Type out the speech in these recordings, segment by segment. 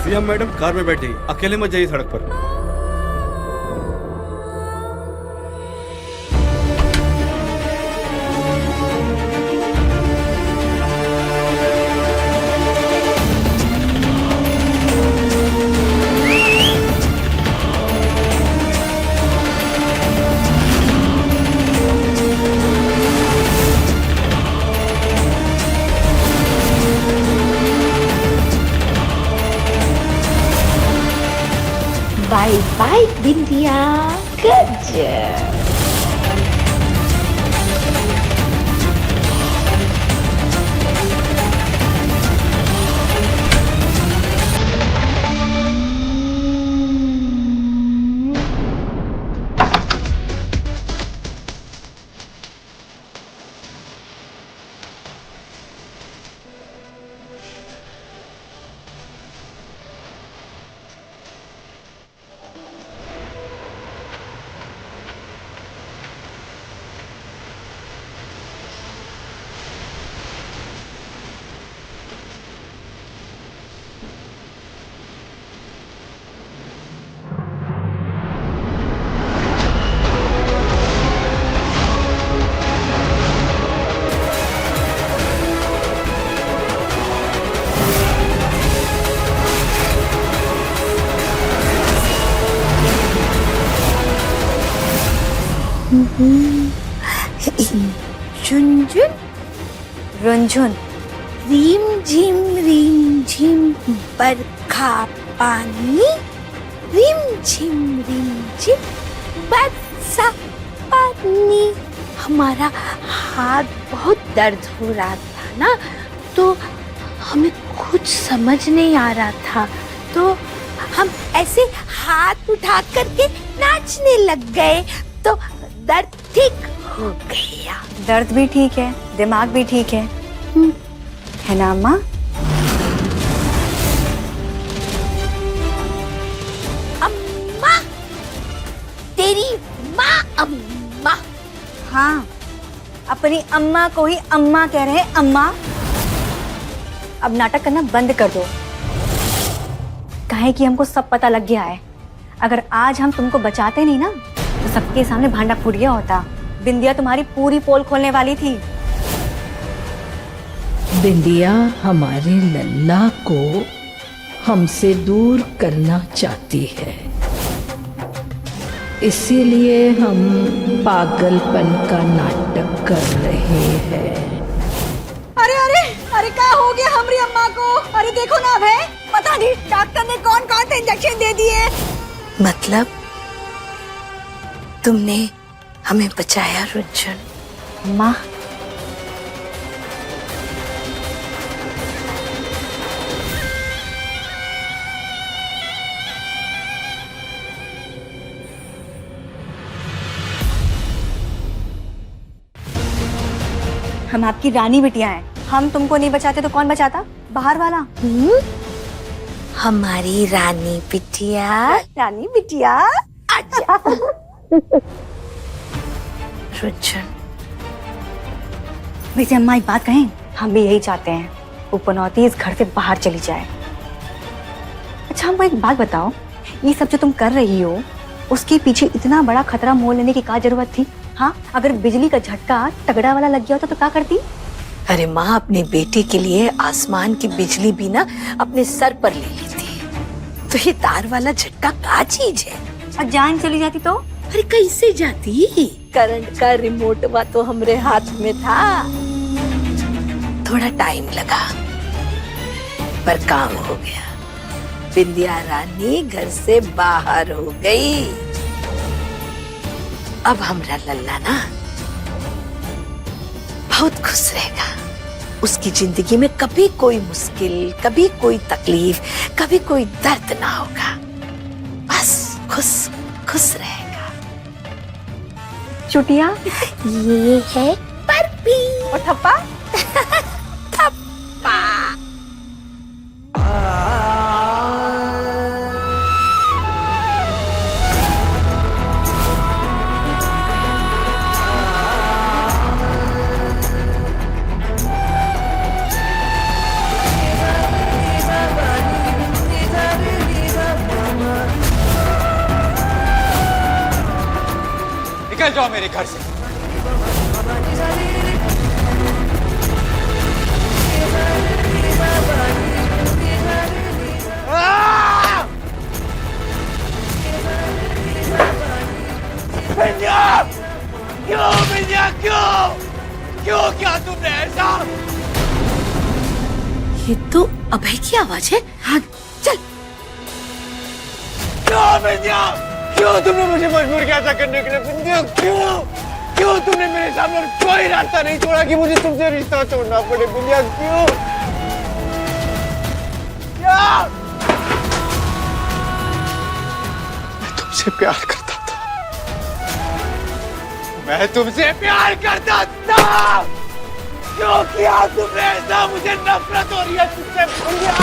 प्रिया madam car में बैठी, अकेले मत जाइए सड़क पर। बाय बाय बिंदिया, गुड जॉब। झुनझुन रुनझुन, रिम झिम बरखा पानी, रिम झिम बरसा पानी। हमारा हाथ बहुत दर्द हो रहा था ना, तो हमें कुछ समझ नहीं आ रहा था, तो हम ऐसे हाथ उठा करके नाचने लग गए, तो दर्द ठीक हो गया। दर्द भी ठीक है, दिमाग भी ठीक है ना अम्मा? अम्मा, तेरी माँ अम्मा। हाँ, अपनी अम्मा को ही अम्मा कह रहे हैं, अम्मा। अब नाटक करना बंद कर दो। काहे कि हमको सब पता लग गया है। अगर आज हम तुमको बचाते नहीं ना, तो सबके सामने भांडा फूट गया होता। बिंदिया तुम्हारी पूरी पोल खोलने वाली थी। बिंदिया हमारे लल्ला को हमसे दूर करना चाहती है, इसीलिए हम पागलपन का नाटक कर रहे हैं। अरे अरे अरे, क्या हो गया हमारी अम्मा को? अरे देखो ना, अब है पता नहीं डॉक्टर ने कौन कौन से इंजेक्शन दे दिए। मतलब तुमने हमें बचाया रुनझुन। माँ, हम आपकी रानी बिटिया हैं। हम तुमको नहीं बचाते तो कौन बचाता? बाहर वाला। हमारी रानी बिटिया। रानी बिटिया, आजा। रुनझुन, वैसे अम्मा एक बात कहें, हम भी यही चाहते हैं, वो पनौती इस घर से बाहर चली जाए। अच्छा हमको एक बात बताओ, ये सब जो तुम कर रही हो, उसके पीछे इतना बड़ा खतरा मोल लेने की क्या जरूरत थी? हाँ, अगर बिजली का झटका तगड़ा वाला लग गया होता तो क्या करती? अरे माँ, अपने बेटे के लिए आसमान की बिजली भी ना अपने सर पर ले लेती, तो ये तार वाला झटका क्या चीज है? और जान चली जाती तो? अरे कैसे जाती? करंट का रिमोट वा तो हमरे हाथ में था। थोड़ा टाइम लगा, पर काम हो गया। बिंदिया रानी घर से बाहर हो गई। अब हमरा लल्ला ना बहुत खुश रहेगा। उसकी जिंदगी में कभी कोई मुश्किल, कभी कोई तकलीफ, कभी कोई दर्द ना होगा। बस खुश खुश रहेगा। चुटिया, ये है परपी और ठप्पा। थप्पा। निकल जाओ मेरे घर से। विंध्या! क्यों विंध्या, क्यों क्यों क्या तुमने ऐसा? ये तो अभय की आवाज है। हाँ चल। क्यों विंध्या, क्यों तुमने मुझे मजबूर किया ऐसा करने के लिए? विंध्या क्यों क्यों तुमने मेरे सामने कोई रास्ता नहीं छोड़ा कि मुझे तुमसे रिश्ता तोड़ना पड़े? विंध्या क्यों? क्या? मैं तुमसे प्यार करता था, मैं तुमसे प्यार करता था। क्यों किया तुमने ऐसा? मुझे नफरत हो रही है तुमसे विंध्या।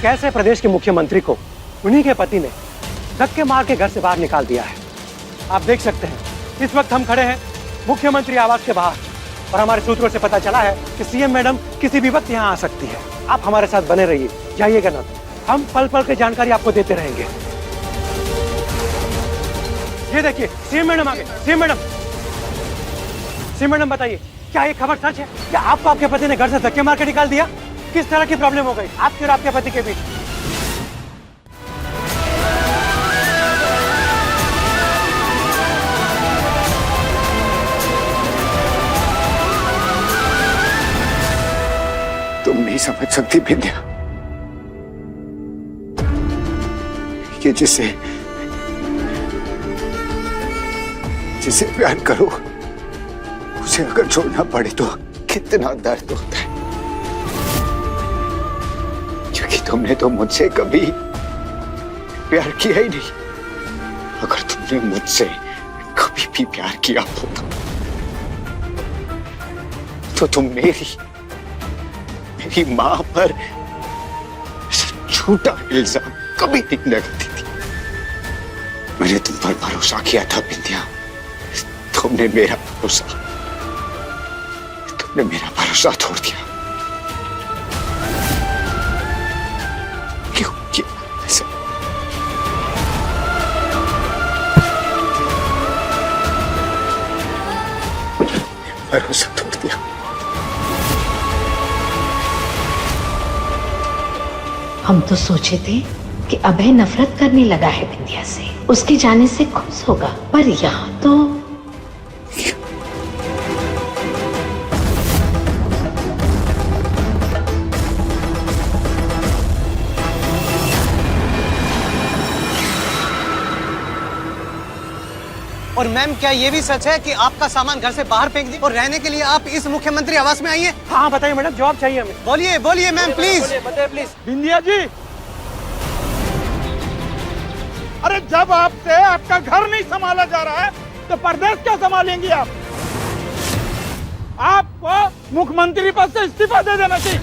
कैसे प्रदेश के मुख्यमंत्री को उन्हीं के पति ने धक्के मार के घर से बाहर निकाल दिया है। आप देख सकते हैं इस वक्त हम खड़े हैं मुख्यमंत्री आवास के बाहर और हमारे सूत्रों से पता चला है कि सीएम मैडम किसी भी वक्त यहाँ आ सकती है। आप हमारे साथ बने रहिए, जाइएगा ना, हम पल पल की जानकारी आपको देते रहेंगे। ये देखिए सीएम मैडम आ गए। सीएम मैडम बताइए, क्या ये खबर सच है? क्या आपको आपके पति ने घर से धक्के मार के निकाल दिया? किस तरह की प्रॉब्लम हो गई आपके और आपके पति के बीच? तुम नहीं समझ सकती विंध्या, कि जिसे प्यार करो उसे अगर छोड़ना पड़े तो कितना दर्द होता है। क्योंकि तुमने तो मुझसे कभी प्यार किया ही नहीं। अगर तुमने मुझसे कभी भी प्यार किया होता तो तुम मेरी मां पर झूठा इल्जाम कभी नहीं लगाती थी। मैंने तुम पर भरोसा किया था विंध्या, तुमने मेरा भरोसा तोड़ दिया। क्यों किया ऐसा? भरोसा तोड़ दिया। हम तो सोचे थे कि अभय नफरत करने लगा है विंध्या से, उसके जाने से खुश होगा, पर यहाँ तो और मैम, क्या ये भी सच है कि आपका सामान घर से बाहर फेंक दिया और रहने के लिए आप इस मुख्यमंत्री आवास में आई हैं? हाँ बताइए मैडम, जवाब चाहिए हमें। बोलिए बोलिए मैम, प्लीज बताइए प्लीज। विंध्या जी, अरे जब आपसे आपका घर नहीं संभाला जा रहा है तो प्रदेश क्या संभालेंगी आप? आपको मुख्यमंत्री पद से इस्तीफा दे देना चाहिए।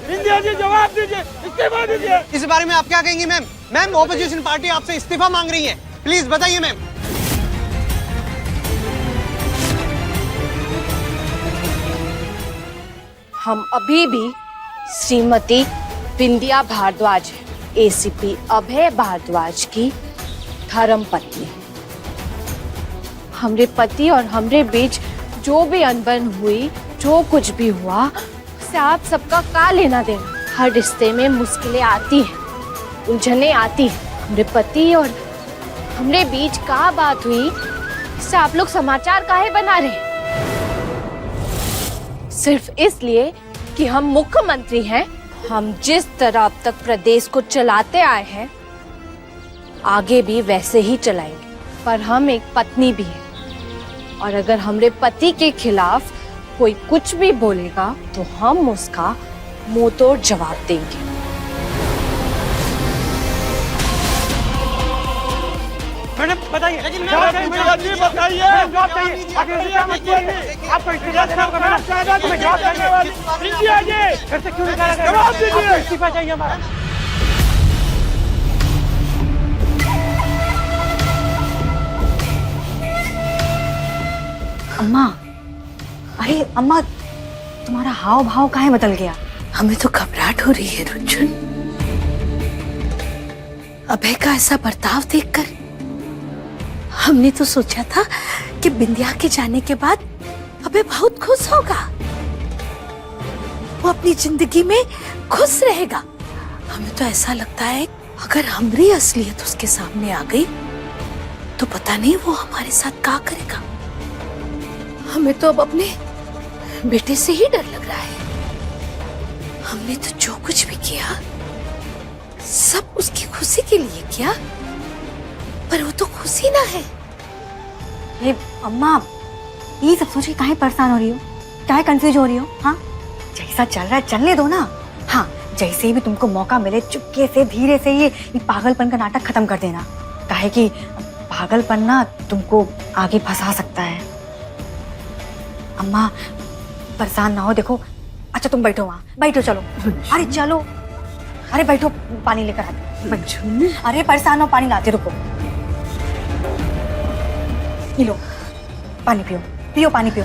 विंध्या जी जवाब दीजिए, इस्तीफा दीजिए। इस बारे में आप क्या कहेंगी मैम? मैम, ऑपोजिशन पार्टी आपसे इस्तीफा मांग रही है, प्लीज बताइए मैम। हम अभी भी श्रीमती विंध्या भारद्वाज, एसीपी अभय भारद्वाज की धर्म पत्नी। हमरे पति और हमरे बीच जो भी अनबन हुई, जो कुछ भी हुआ, उससे आप सबका का लेना देना? हर रिश्ते में मुश्किलें आती हैं, उलझने आती हैं। हमरे पति और हमरे बीच का बात हुई, इससे आप लोग समाचार काहे बना रहे? सिर्फ इसलिए कि हम मुख्यमंत्री हैं। हम जिस तरह अब तक प्रदेश को चलाते आए हैं, आगे भी वैसे ही चलाएंगे। पर हम एक पत्नी भी हैं, और अगर हमरे पति के खिलाफ कोई कुछ भी बोलेगा तो हम उसका मुंह तोड़ जवाब देंगे। मैडम चाहिए, लेकिन जवाब मैं चाहिए, मुझे ये बताइए जवाब चाहिए। आगे से क्या मत बोलिए, आपको इस्तीफा देना होगा मैडम, तुम्हें जवाब चाहिए। बिंदिया जी घर से क्यों निकाला गया? जवाब दीजिए। आपको इस्तीफा चाहिए हमारा। अम्मा, अरे अम्मा, तुम्हारा हाव भाव काहे बदल गया? हमें तो घबराहट हो रही है रुचुन। अभय का ऐसा बर्ताव देखकर हमने तो सोचा था कि बिंदिया के जाने के बाद अभय बहुत खुश होगा, वो अपनी जिंदगी में खुश रहेगा। हमें तो ऐसा लगता है अगर हमारी असलियत उसके सामने आ गई तो पता नहीं वो हमारे साथ क्या करेगा। हमें तो अब अपने बेटे से ही डर लग रहा है। हमने तो जो कुछ भी किया सब उसकी खुशी के लिए किया, पर वो तो खुशी ना है। ये अम्मा, ये सब सोच के काहे परेशान हो रही हो, काहे कंफ्यूज हो रही हो? हाँ, जैसा चल रहा है चलने दो ना। हाँ, जैसे भी तुमको मौका मिले चुपके से धीरे से ये पागलपन का नाटक खत्म कर देना, काहे कि पागलपन ना तुमको आगे फंसा सकता है। अम्मा परेशान ना हो, देखो। अच्छा तुम बैठो वहाँ, बैठो, चलो। अरे चलो, अरे बैठो, पानी लेकर आते। बैठो। अरे परेशान हो, पानी लाते, रुको। ये लो, पानी पियो, पियो, पानी पियो।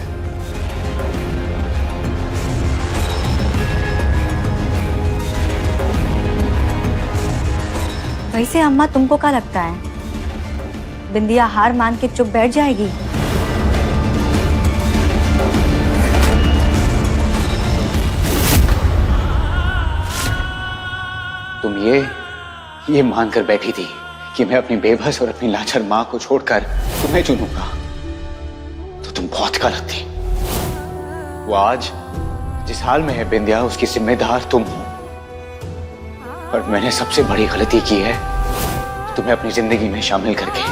वैसे अम्मा तुमको क्या लगता है, बिंदिया हार मान के चुप बैठ जाएगी? तुम ये मानकर बैठी थी कि मैं अपनी बेबस और अपनी लाचार माँ को छोड़कर तुम्हें चुनूंगा, तो तुम बहुत गलत थी। वो आज जिस हाल में है बिंदिया, उसकी जिम्मेदार तुम हो। और मैंने सबसे बड़ी गलती की है तुम्हें अपनी जिंदगी में शामिल करके।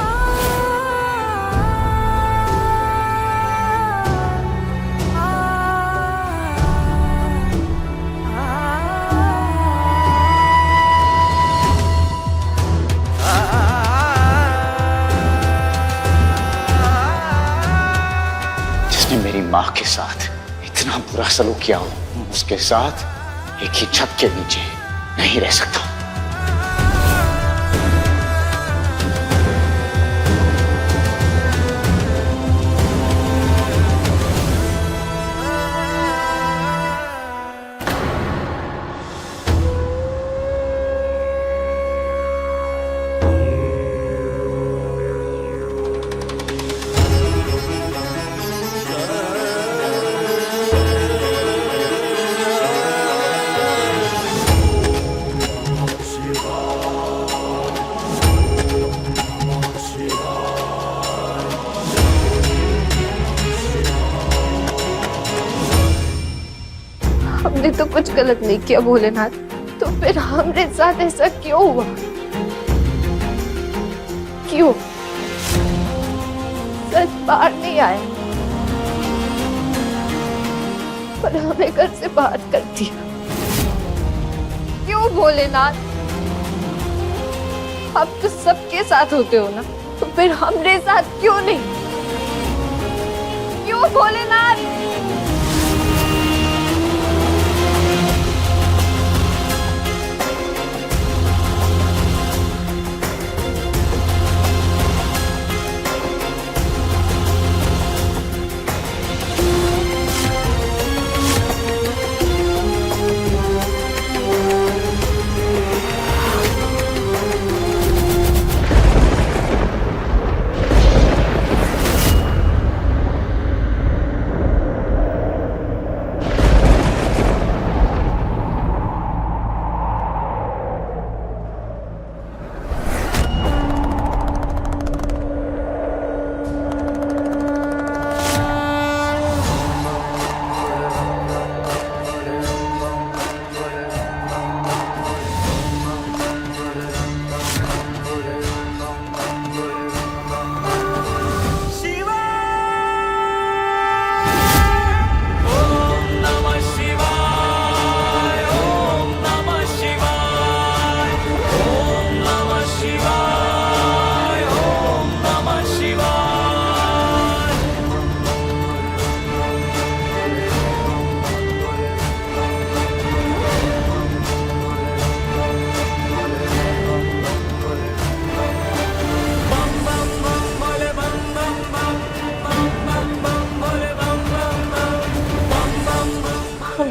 मेरी माँ के साथ इतना बुरा सलूक किया हो, उसके साथ एक ही छत के नीचे नहीं रह सकता। हमने तो कुछ गलत नहीं किया भोलेनाथ, तो फिर हमारे साथ ऐसा क्यों हुआ? क्यों सच बाहर नहीं आया, पर हमें घर से बाहर कर दिया? क्यों भोलेनाथ? आप तो सबके साथ होते हो ना, तो फिर हमारे साथ क्यों नहीं? क्यों भोलेनाथ?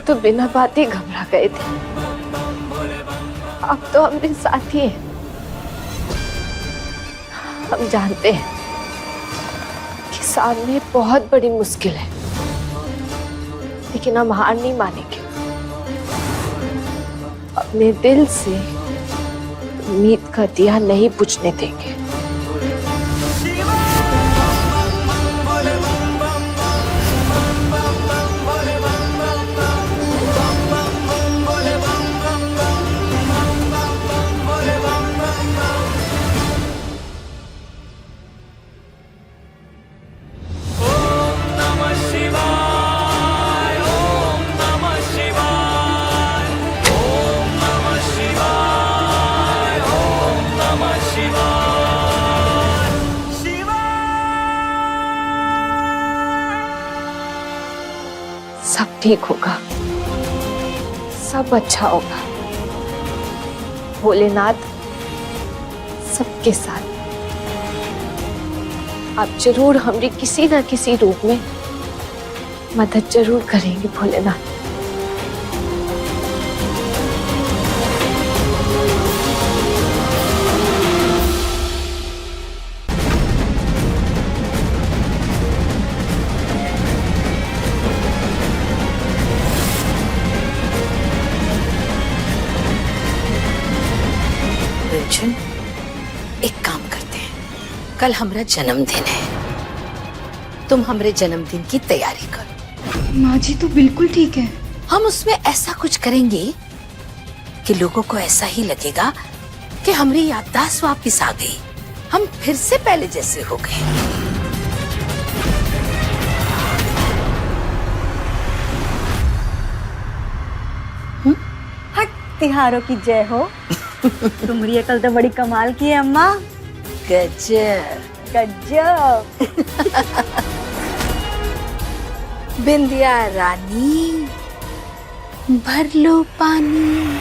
तो बिना बात ही घबरा गए थे, अब तो हमने साथ ही हैं। हम जानते हैं कि सामने बहुत बड़ी मुश्किल है, लेकिन हम हार नहीं मानेंगे। अपने दिल से उम्मीद का दिया नहीं बुझने देंगे। सब ठीक होगा, सब अच्छा होगा। भोलेनाथ सबके साथ। आप जरूर हमारी किसी न किसी रूप में मदद जरूर करेंगे भोलेनाथ। रुंझुन, एक काम करते हैं, कल हमारा जन्मदिन है, तुम हमारे जन्मदिन की तैयारी करो। माँ जी तो बिल्कुल ठीक है। हम उसमें ऐसा कुछ करेंगे कि लोगों को ऐसा ही लगेगा कि हमारी याददाश्त वापिस आ गई, हम फिर से पहले जैसे हो गए। हट, तिहारों की जय हो। तुम्हारी अकल तो बड़ी कमाल की है अम्मा। गजब गजब। बिंदिया रानी, भर लो पानी।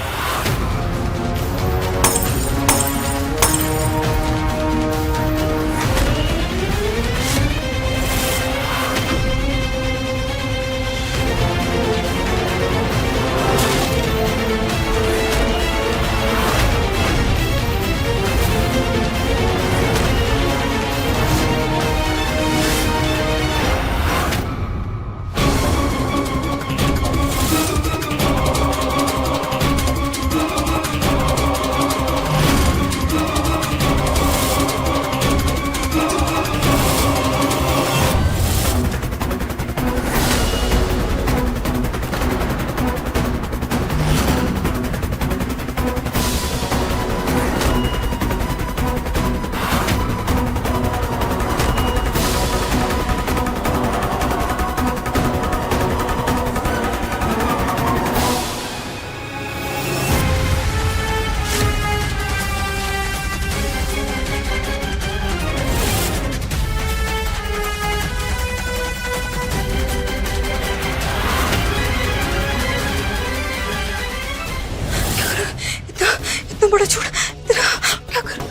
इतना बड़ा झूठ तेरा क्या करूं?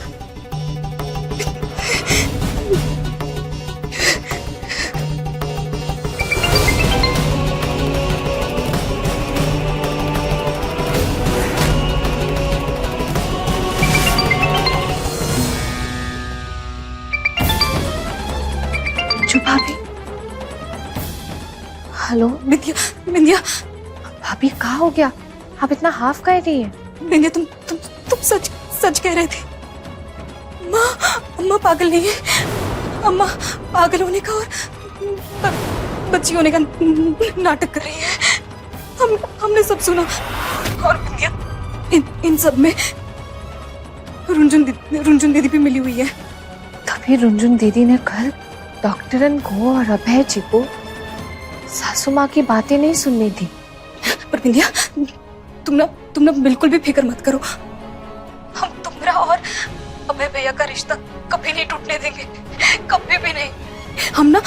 भाभी, हेलो बिंदिया, बिंदिया, भाभी कहाँ हो गया? आप इतना हाफ कह रही हैं? बिंदिया, तुम सच सच कह रहे थे। अम्मा पागल नहीं है। अम्मा पागल होने का और बच्ची होने का नाटक कर रही है। हमने सब सुना। और बिंदिया, इन सब में रुंझुन दीदी भी मिली हुई है। तभी रुंझुन दीदी ने कल डॉक्टरन को और अभय जी को सासू माँ की बातें नहीं सुननी थी। पर बिंदिया, तुम ना बिल्कुल भी फिक्र मत करो। हम तुम्हारा और अभय भैया का रिश्ता कभी नहीं टूटने देंगे, कभी भी नहीं। हम ना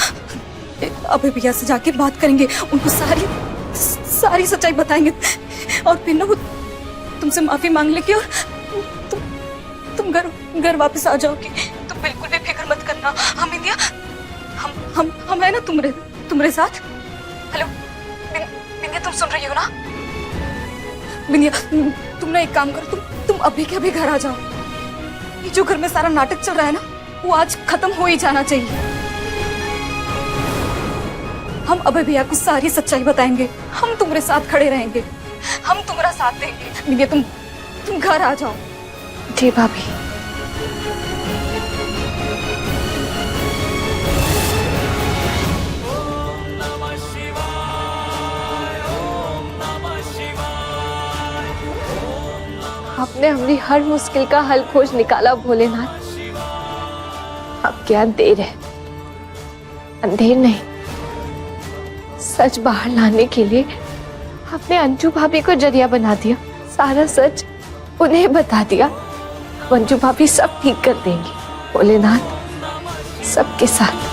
अभय भैया से जाके बात करेंगे, उनको सारी सच्चाई बताएंगे और फिर ना वो तुमसे माफी मांग लेंगे और तुम घर वापस आ जाओगी। तुम बिल्कुल भी फिक्र मत करना। हम इंदिया, हम है ना तुम्हारे साथ। हेलो बिंदिया, तुम सुन रही हो ना? बिंदिया, तुम ना एक काम करो, तुम अभी के अभी घर आ जाओ। ये जो घर में सारा नाटक चल रहा है ना, वो आज खत्म हो ही जाना चाहिए। हम अभय भैया को सारी सच्चाई बताएंगे। हम तुम्हारे साथ खड़े रहेंगे, हम तुम्हारा साथ देंगे। बिंदिया, तुम घर आ जाओ। जी भाभी। आपने हमारी हर मुश्किल का हल खोज निकाला भोलेनाथ। अब क्या देर है, अंधेर नहीं। सच बाहर लाने के लिए आपने अंजू भाभी को जरिया बना दिया, सारा सच उन्हें बता दिया। अंजू भाभी सब ठीक कर देंगी भोलेनाथ, सबके साथ।